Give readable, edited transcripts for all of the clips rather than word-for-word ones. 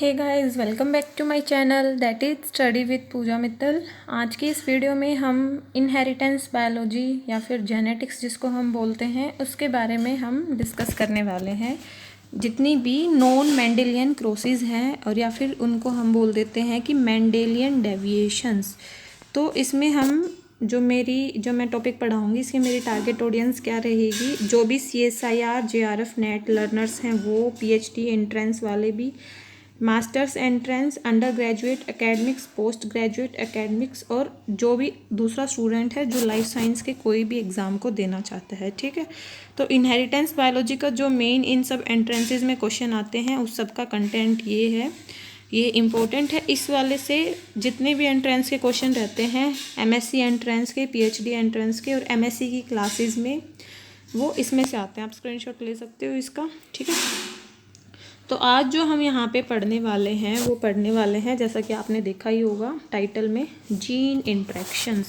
Hey guys, welcome back to my channel that is study with Pooja Mittal. आज की इस video में हम इनहेरिटेंस बायोलॉजी या फिर जेनेटिक्स जिसको हम बोलते हैं उसके बारे में हम डिस्कस करने वाले हैं। जितनी भी नॉन मेंडेलियन क्रोसिस हैं और या फिर उनको हम बोल देते हैं कि मेंडेलियन डेविएशंस, तो इसमें हम जो मैं टॉपिक पढ़ाऊँगी इसकी मेरी टारगेट ऑडियंस क्या रहेगी, जो भी CSIR JRF नेट लर्नर्स हैं वो, PhD एंट्रेंस वाले भी, masters entrance, under graduate academics, post graduate academics और जो भी दूसरा स्टूडेंट है जो लाइफ साइंस के कोई भी एग्ज़ाम को देना चाहता है। ठीक है, तो इनहेरिटेंस बायोलॉजी का जो मेन इन सब एंट्रेंसेस में क्वेश्चन आते हैं उस सब का कंटेंट ये है, ये इम्पोर्टेंट है। इस वाले से जितने भी एंट्रेंस के क्वेश्चन रहते हैं, MSc एंट्रेंस के, PhD एंट्रेंस के और MSc की क्लासेस में, वो इसमें से आते हैं। आप स्क्रीनशॉट ले सकते हो इसका। ठीक है, तो आज जो हम यहाँ पे पढ़ने वाले हैं वो पढ़ने वाले हैं, जैसा कि आपने देखा ही होगा टाइटल में, जीन इंट्रैक्शंस।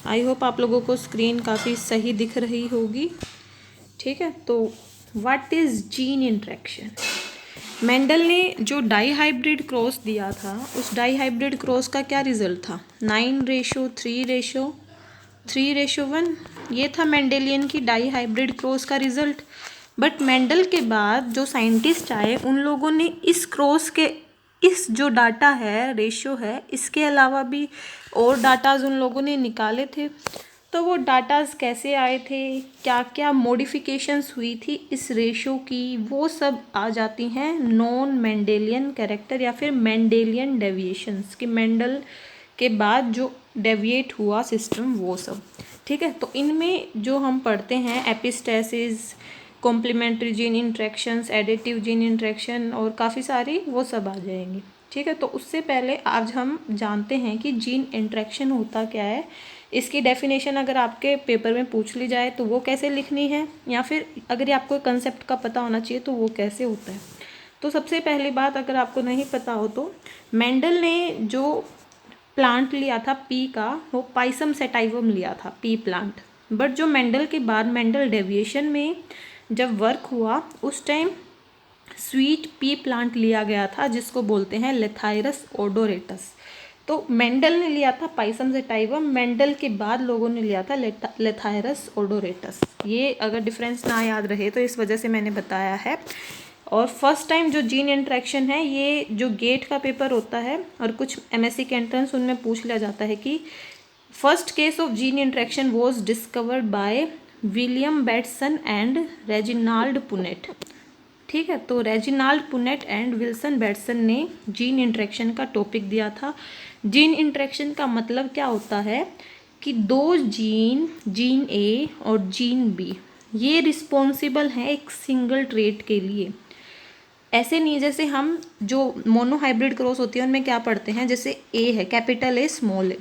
आई होप आप लोगों को स्क्रीन काफ़ी सही दिख रही होगी। ठीक है, तो what is gene interaction? Mendel ने जो डाई हाइब्रिड क्रॉस दिया था, उस डाई हाइब्रिड क्रॉस का क्या रिजल्ट था? 9:3:1। ये था मेंडेलियन की डाई हाइब्रिड क्रॉस का रिजल्ट। बट मेंडल के बाद जो साइंटिस्ट आए उन लोगों ने इस क्रॉस के इस जो डाटा है, रेशियो है, इसके अलावा भी और डाटाज उन लोगों ने निकाले थे। तो वो डाटाज कैसे आए थे, क्या क्या मॉडिफिकेशंस हुई थी इस रेशियो की, वो सब आ जाती हैं नॉन मेंडेलियन कैरेक्टर या फिर मेंडेलियन डेविएशंस, कि मेंडल के बाद जो डेविएट हुआ सिस्टम वो सब। ठीक है, तो इनमें जो हम पढ़ते हैं epistasis, complementary gene interactions, additive gene interaction और काफ़ी सारी, वो सब आ जाएंगी। ठीक है, तो उससे पहले आज हम जानते हैं कि जीन इंट्रैक्शन होता क्या है। इसकी डेफिनेशन अगर आपके पेपर में पूछ ली जाए तो वो कैसे लिखनी है, या फिर अगर आपको कंसेप्ट का पता होना चाहिए तो वो कैसे होता है। तो सबसे पहली बात, अगर आपको नहीं पता हो तो मेंडल ने जो प्लांट लिया था पी का, वो पाइसम सेटाइवम लिया था, पी प्लांट। बट जो मेंडल के बाद मेंडल डेविएशन में जब वर्क हुआ उस टाइम स्वीट पी प्लांट लिया गया था जिसको बोलते हैं लेथाइरस ओडोरेटस। तो मेंडल ने लिया था पाइसम सेटाइवम, मेंडल के बाद लोगों ने लिया था लेथाइरस ओडोरेटस। ये अगर डिफरेंस ना याद रहे तो इस वजह से मैंने बताया है। और फर्स्ट टाइम जो जीन इंट्रैक्शन है, ये जो गेट का पेपर होता है और कुछ MSc के एंट्रेंस उनमें पूछ लिया जाता है कि first case of gene interaction was discovered by William Bateson and Reginald Punnett. ठीक है, तो Reginald Punnett and Wilson Bateson ने जीन इंट्रैक्शन का टॉपिक दिया था। जीन इंट्रैक्शन का मतलब क्या होता है कि दो जीन, जीन A और जीन B, ये रिस्पॉन्सिबल हैं एक सिंगल ट्रेट के लिए। ऐसे नहीं जैसे हम जो मोनोहाइब्रिड क्रॉस होती है उनमें क्या पढ़ते हैं, जैसे A है, कैपिटल A स्मॉल a,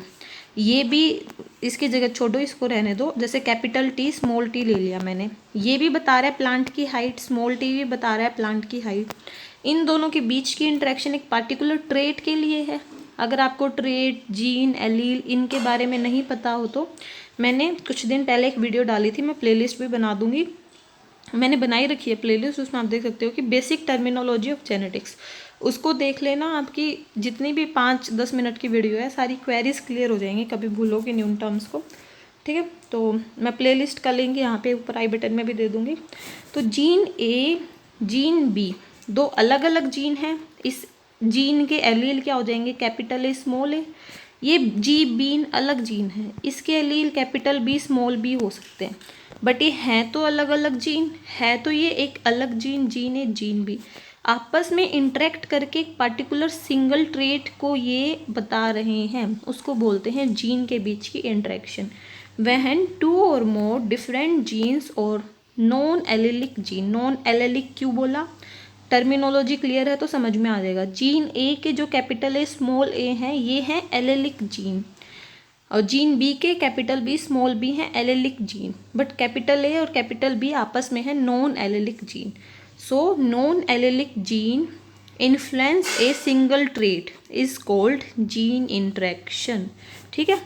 ये भी इसकी जगह छोड़ो, इसको रहने दो, जैसे कैपिटल T स्मॉल t ले लिया मैंने, ये भी बता रहा है प्लांट की हाइट, स्मॉल t भी बता रहा है प्लांट की हाइट। इन दोनों के बीच की इंटरेक्शन एक पार्टिकुलर ट्रेट के लिए है। अगर आपको ट्रेट, जीन, एलील इनके बारे में नहीं पता हो तो मैंने कुछ दिन पहले एक वीडियो डाली थी, मैं प्लेलिस्ट भी बना दूंगी, मैंने बनाई रखी है प्लेलिस्ट, उसमें आप देख सकते हो कि बेसिक टर्मिनोलॉजी ऑफ जेनेटिक्स, उसको देख लेना। आपकी जितनी भी 5-10 मिनट की वीडियो है सारी क्वेरीज क्लियर हो जाएंगी, कभी भूलोगे नहीं उन टर्म्स को। ठीक है, तो मैं प्लेलिस्ट का लिंक यहाँ पे ऊपर आई बटन में भी दे दूँगी। तो जीन A, जीन B, दो अलग अलग जीन हैं। इस जीन के एलील क्या हो जाएंगे, कैपिटल A स्मॉल a। ये बीन अलग जीन है, इसके allele capital B small b हो सकते हैं, बट ये हैं तो अलग अलग जीन है, तो ये एक अलग gene, gene A gene B, आपस में इंटरेक्ट करके एक पर्टिकुलर सिंगल ट्रेट को ये बता रहे हैं, उसको बोलते हैं जीन के बीच की इंटरेक्शन। व्हेन 2 और मोर डिफरेंट जीन्स और non allylic gene, non allylic क्यों बोला, टर्मिनोलॉजी क्लियर है तो समझ में आ जाएगा। जीन A के जो कैपिटल A स्मॉल a हैं ये हैं एलेलिक जीन, और जीन B के कैपिटल B स्मॉल b हैं allylic gene, but capital A और कैपिटल B आपस में है non allylic gene. So non allylic gene influence a single trait is called gene interaction. ठीक है,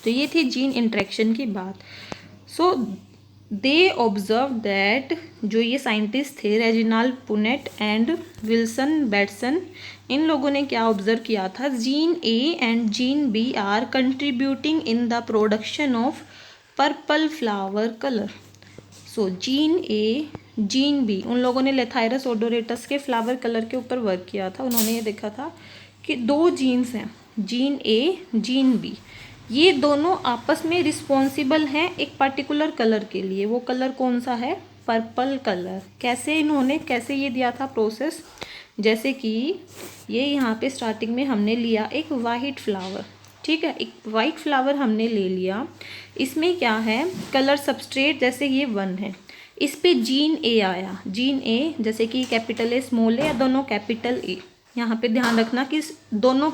तो ये थी जीन इंट्रैक्शन की बात। सो दे ऑब्जर्व दैट, जो ये साइंटिस्ट थे Reginald Punnett and Wilson Bateson, इन लोगों ने क्या ऑब्जर्व किया था, gene A and gene B are contributing in the production of purple flower colour. So gene A gene B, उन लोगों ने लेथायरस ओडोरेटस के फ्लावर कलर के ऊपर वर्क किया था। उन्होंने ये देखा था कि दो जीन्स हैं, जीन ए जीन बी, ये दोनों आपस में रिस्पॉन्सिबल हैं एक पर्टिकुलर कलर के लिए। वो कलर कौन सा है, पर्पल कलर। कैसे इन्होंने कैसे ये दिया था प्रोसेस, जैसे कि ये यहाँ पे स्टार्टिंग में हमने लिया एक वाइट फ्लावर, ठीक है, एक वाइट फ्लावर हमने ले लिया। इसमें क्या है, कलर सबस्ट्रेट जैसे ये 1 है, इस पे जीन ए आया, जीन ए जैसे कि कैपिटल ए स्मॉल ए या दोनों कैपिटल ए। यहाँ पे ध्यान रखना कि दोनों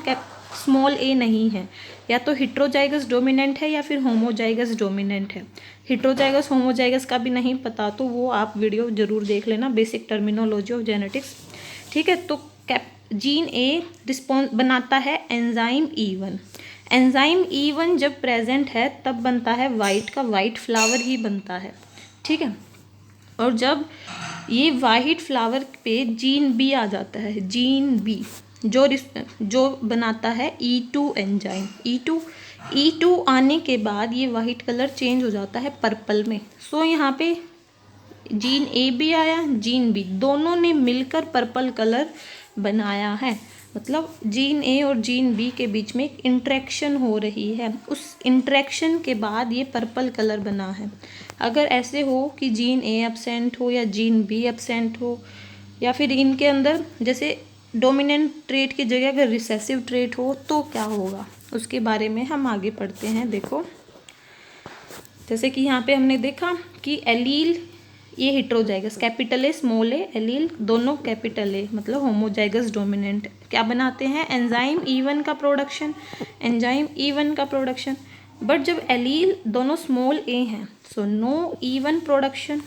स्मॉल ए नहीं है, या तो हेटेरोजाइगस डोमिनेंट है या फिर होमोजाइगस डोमिनेंट है। हेटेरोजाइगस होमोजाइगस का भी नहीं पता तो वो आप वीडियो जरूर देख लेना, बेसिक टर्मिनोलॉजी ऑफ जेनेटिक्स, ठीक है। तो जीन ए रिस्पॉन्स बनाता है एंजाइम E1। एंजाइम E1 जब प्रेजेंट है तब बनता है वाइट का वाइट फ्लावर ही बनता है, ठीक है। और जब ये वाइट फ्लावर पे जीन बी आ जाता है, जीन बी जो बनाता है E2 एंजाइम, E2 आने के बाद ये वाइट कलर चेंज हो जाता है पर्पल में। सो यहाँ पे जीन ए भी आया, जीन बी, दोनों ने मिलकर पर्पल कलर बनाया है। मतलब जीन ए और जीन बी के बीच में एक इंटरेक्शन हो रही है, उस इंटरेक्शन के बाद ये पर्पल कलर बना है। अगर ऐसे हो कि जीन ए एब्सेंट हो या जीन बी एब्सेंट हो, या फिर इनके अंदर जैसे डोमिनेंट ट्रेट की जगह अगर रिसेसिव ट्रेट हो तो क्या होगा, उसके बारे में हम आगे पढ़ते हैं। देखो जैसे कि यहाँ पे हमने देखा कि एलील ये heterozygous, capital A small A, allele दोनों कैपिटल ए, मतलब होमोजाइगस डोमिनेंट, क्या बनाते हैं, एंजाइम E1 का प्रोडक्शन, एंजाइम E1 का प्रोडक्शन। बट जब एलील दोनों स्मॉल ए हैं so no E1 production.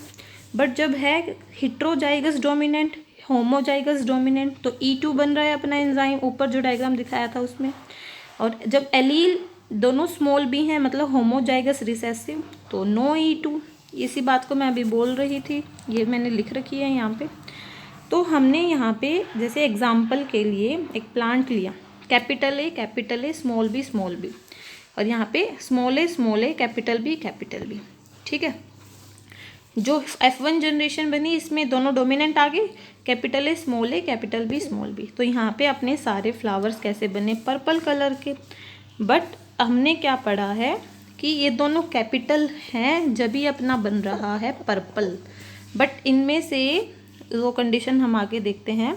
But जब है हेटेरोजाइगस डोमिनेंट, होमोजाइगस डोमिनेंट, तो E2 बन रहा है अपना एंजाइम, ऊपर जो डायग्राम दिखाया था उसमें। और जब एलील दोनों स्मॉल बी हैं मतलब होमोजाइगस रिसेसिव, तो नो E2। इसी बात को मैं अभी बोल रही थी, ये मैंने लिख रखी है यहाँ पे। तो हमने यहाँ पे जैसे एग्जाम्पल के लिए एक प्लांट लिया, कैपिटल ए स्मॉल बी, और यहाँ पे स्मॉल ए कैपिटल बी, ठीक है। जो F1 जनरेशन बनी इसमें दोनों डोमिनेंट आ गए, कैपिटल ए कैपिटल बी। तो यहाँ पे अपने सारे फ्लावर्स कैसे बने, पर्पल कलर के। बट हमने क्या पढ़ा है कि ये दोनों कैपिटल हैं जब ही अपना बन रहा है पर्पल। बट इनमें से वो कंडीशन हम आगे देखते हैं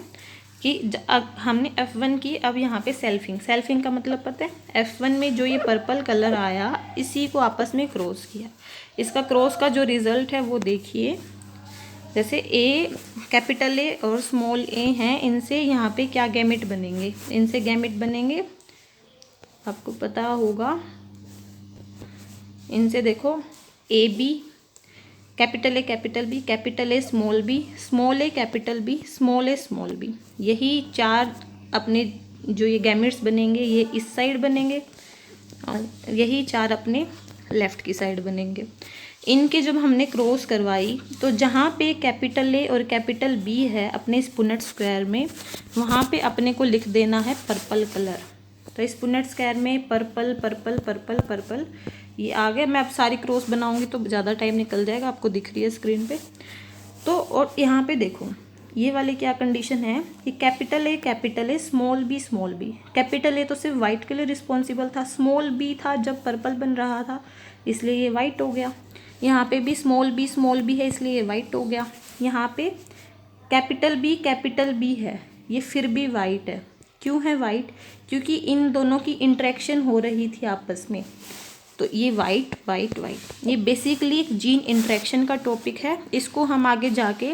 कि अब हमने F1 की, अब यहाँ पे सेल्फिंग का मतलब पता है, F1 में जो ये पर्पल कलर आया इसी को आपस में क्रॉस किया। इसका क्रॉस का जो रिज़ल्ट है वो देखिए, जैसे ए कैपिटल ए और स्मॉल ए हैं, इनसे यहाँ पे क्या गैमेट बनेंगे, इनसे गैमेट बनेंगे, आपको पता होगा, इनसे देखो A B, capital B, capital A small A capital B, small A small B. यही 4 अपने जो ये गैमेट्स बनेंगे ये इस साइड बनेंगे, और यही 4 अपने लेफ़्ट की साइड बनेंगे। इनके जब हमने क्रॉस करवाई तो जहाँ पे कैपिटल ए और कैपिटल बी है अपने इस पुनेट स्क्वायर में, वहाँ पे अपने को लिख देना है पर्पल कलर। तो इस पुनेट स्क्वायर में पर्पल ये आ गए। मैं अब सारी क्रॉस बनाऊंगी तो ज़्यादा टाइम निकल जाएगा, आपको दिख रही है स्क्रीन पे। तो और यहाँ पे देखो ये वाली क्या कंडीशन है कि capital A small B, capital A तो सिर्फ वाइट के लिए रिस्पॉन्सिबल था, स्मॉल बी था जब पर्पल बन रहा था इसलिए ये वाइट हो गया। यहाँ पे भी स्मॉल बी है इसलिए ये वाइट हो गया। यहाँ पे कैपिटल बी है, ये फिर भी वाइट है। क्यों है वाइट, क्योंकि इन दोनों की इंटरेक्शन हो रही थी आपस में, तो ये वाइट। ये बेसिकली एक जीन इंटरेक्शन का टॉपिक है, इसको हम आगे जाके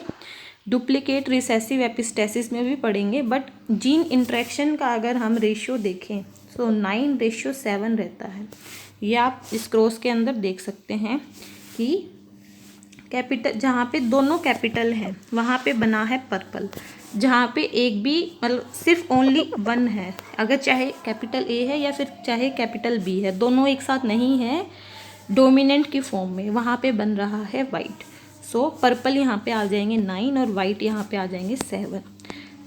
डुप्लीकेट रिसेसिव एपिस्टेसिस में भी पढ़ेंगे। बट जीन इंटरेक्शन का अगर हम रेशियो देखें तो 9:7 रहता है। ये आप इस क्रॉस के अंदर देख सकते हैं कि कैपिटल जहाँ पे दोनों कैपिटल हैं वहाँ पे बना है पर्पल, जहाँ पे एक भी मतलब सिर्फ ओनली 1 है, अगर चाहे कैपिटल ए है या फिर चाहे कैपिटल बी है, दोनों एक साथ नहीं है, डोमिनेंट की फॉर्म में, वहाँ पे बन रहा है वाइट। सो पर्पल यहाँ पे आ जाएंगे 9 और वाइट यहाँ पे आ जाएंगे 7।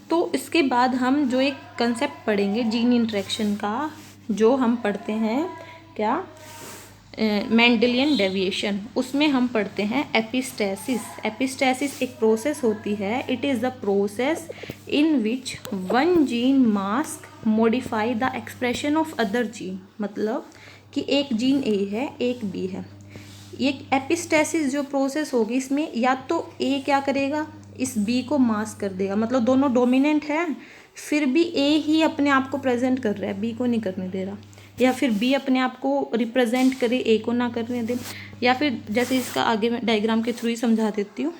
तो इसके बाद हम जो एक कंसेप्ट पढ़ेंगे जीन इंटरेक्शन का, जो हम पढ़ते हैं क्या, मेंडेलियन डेविएशन, उसमें हम पढ़ते हैं एपिस्टेसिस। एपिस्टेसिस एक प्रोसेस होती है, it is the process in which one gene mask modify the expression of other gene. मतलब कि एक जीन ए है, एक बी है, ये एपिस्टेसिस जो प्रोसेस होगी इसमें या तो ए क्या करेगा, इस बी को मास्क कर देगा, मतलब दोनों डोमिनेंट है, फिर भी ए ही अपने आप को प्रेजेंट कर रहा है, बी को नहीं करने दे रहा, या फिर बी अपने आप को रिप्रेजेंट करे, ए को ना करने दे, या फिर जैसे इसका आगे मैं डायग्राम के थ्रू ही समझा देती हूँ।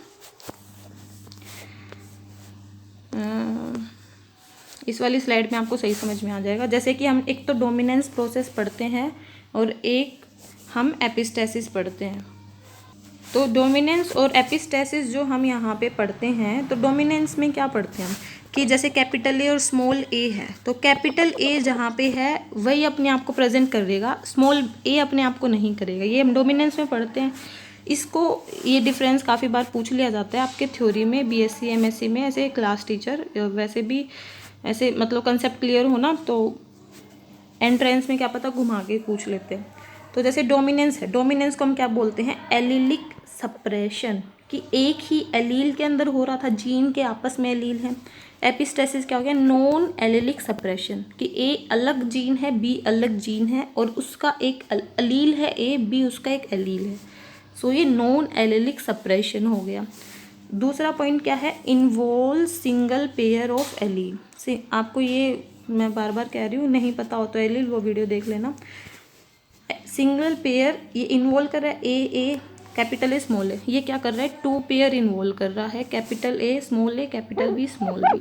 इस वाली स्लाइड में आपको सही समझ में आ जाएगा। जैसे कि हम एक तो डोमिनेंस प्रोसेस पढ़ते हैं और एक हम एपिस्टेसिस पढ़ते हैं। तो डोमिनेंस और एपिस्टेसिस जो हम यहाँ पे पढ़ते हैं, तो डोमिनेंस में क्या पढ़ते हैं हम कि जैसे कैपिटल ए और स्मॉल ए है, तो कैपिटल ए जहाँ पे है वही अपने आप को प्रेजेंट करेगा, स्मॉल ए अपने आप को नहीं करेगा, ये हम डोमिनेंस में पढ़ते हैं। इसको ये डिफरेंस काफ़ी बार पूछ लिया जाता है आपके थ्योरी में, बीएससी एमएससी में, ऐसे क्लास टीचर, वैसे भी ऐसे मतलब कंसेप्ट क्लियर हो ना तो एंट्रेंस में क्या पता घुमा के पूछ लेते हैं। तो जैसे डोमिनेंस है, डोमिनेंस को हम क्या बोलते हैं, एलिलिक सप्रेशन, कि एक ही एलील के अंदर हो रहा था, जीन के आपस में एलील है। एपिस्टेसिस क्या हो गया, नॉन एलिलिक सप्रेशन, कि ए अलग जीन है, बी अलग जीन है और उसका एक एलील है ए, बी उसका एक एलील है। सो ये नॉन एलिलिक सप्रेशन हो गया। दूसरा पॉइंट क्या है, involve single pair of allele से, आपको ये मैं बार बार कह रही हूँ, नहीं पता हो तो एलील वो वीडियो देख लेना। सिंगल पेयर ये इन्वॉल्व कर रहा है, ए कैपिटल ए स्मॉल ए, ये क्या कर रहा है, 2 पेयर इन्वॉल्व कर रहा है, capital A capital B small B.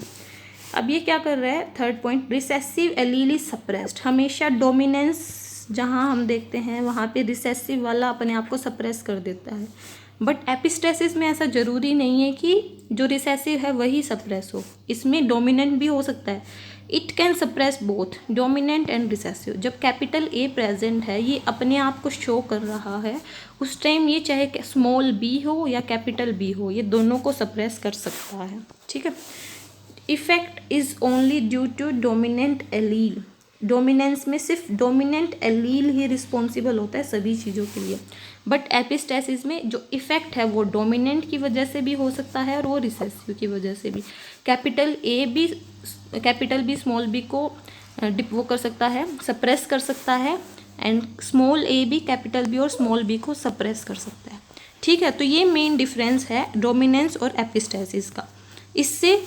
अब ये क्या कर रहा है, third point, recessive allele is suppressed. हमेशा डोमिनेंस जहाँ हम देखते हैं वहाँ पे रिसेसिव वाला अपने आप को सप्रेस कर देता है, बट एपिस्टेसिस में ऐसा ज़रूरी नहीं है कि जो रिसेसिव है वही सप्रेस हो, इसमें डोमिनेंट भी हो सकता है। It can suppress both dominant and recessive. जब कैपिटल ए प्रेजेंट है, ये अपने आप को शो कर रहा है, उस टाइम ये चाहे स्मॉल बी हो या कैपिटल बी हो, ये दोनों को सप्रेस कर सकता है। ठीक है, effect is only due to dominant allele. Dominance में सिर्फ डोमिनेंट एलील ही रिस्पॉन्सिबल होता है सभी चीज़ों के लिए, बट एपिस्टेसिस में जो इफेक्ट है वो डोमिनेंट की वजह से भी हो सकता है और वो रिसेसिव की वजह से भी। कैपिटल बी स्मॉल बी को वो कर सकता है, सप्रेस कर सकता है, एंड स्मॉल ए भी कैपिटल बी और स्मॉल बी को सप्रेस कर सकता है। ठीक है, तो ये मेन डिफरेंस है डोमिनेंस और एपिस्टेसिस का। इससे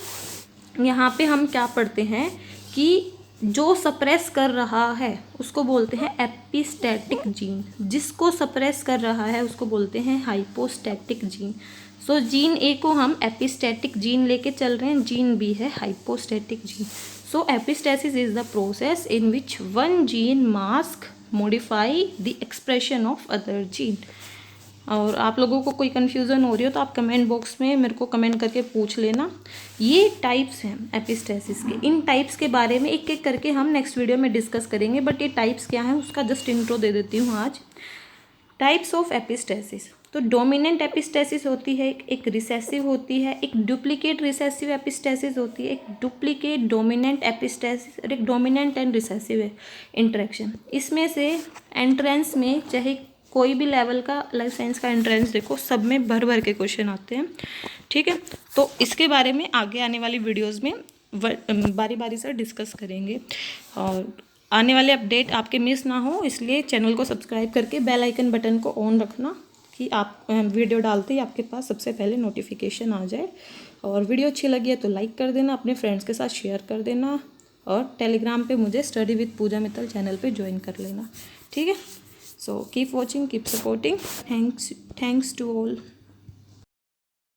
यहाँ पे हम क्या पढ़ते हैं कि जो सप्रेस कर रहा है उसको बोलते हैं एपिस्टैटिक जीन, जिसको सप्रेस कर रहा है उसको बोलते हैं हाइपोस्टैटिक जीन। सो जीन ए को हम एपिस्टैटिक जीन लेके चल रहे हैं, जीन बी है hypostatic gene. So epistasis is the process in which one gene mask modify the expression of other gene. और आप लोगों को कोई कन्फ्यूज़न हो रही हो तो आप कमेंट बॉक्स में मेरे को कमेंट करके पूछ लेना। ये टाइप्स हैं एपिस्टेसिस के, इन टाइप्स के बारे में एक एक करके हम नेक्स्ट वीडियो में डिस्कस करेंगे, बट ये टाइप्स क्या हैं उसका जस्ट इंट्रो दे देती हूँ आज। टाइप्स ऑफ एपिस्टेसिस, तो डोमिनेंट एपिस्टेसिस होती है, एक रिसेसिव होती है, एक डुप्लीकेट रिसेसिव एपिस्टेसिस होती है, एक डुप्लीकेट डोमिनेंट एपिस्टेसिस और एक डोमिनेंट एंड रिसेसिव इंटरेक्शन। इसमें से एंट्रेंस में चाहे कोई भी लेवल का लाइफ साइंस का एंट्रेंस देखो, सब में भर भर के क्वेश्चन आते हैं। ठीक है, तो इसके बारे में आगे आने वाली वीडियोस में बारी बारी से डिस्कस करेंगे, और आने वाले अपडेट आपके मिस ना हो इसलिए चैनल को सब्सक्राइब करके बेल आइकन बटन को ऑन रखना कि आप वीडियो डालते ही आपके पास सबसे पहले नोटिफिकेशन आ जाए। और वीडियो अच्छी लगी है तो लाइक कर देना, अपने फ्रेंड्स के साथ शेयर कर देना, और टेलीग्राम पे मुझे study with Pooja Mittal channel पे ज्वाइन कर लेना। ठीक है, so keep watching, keep supporting. Thanks to all.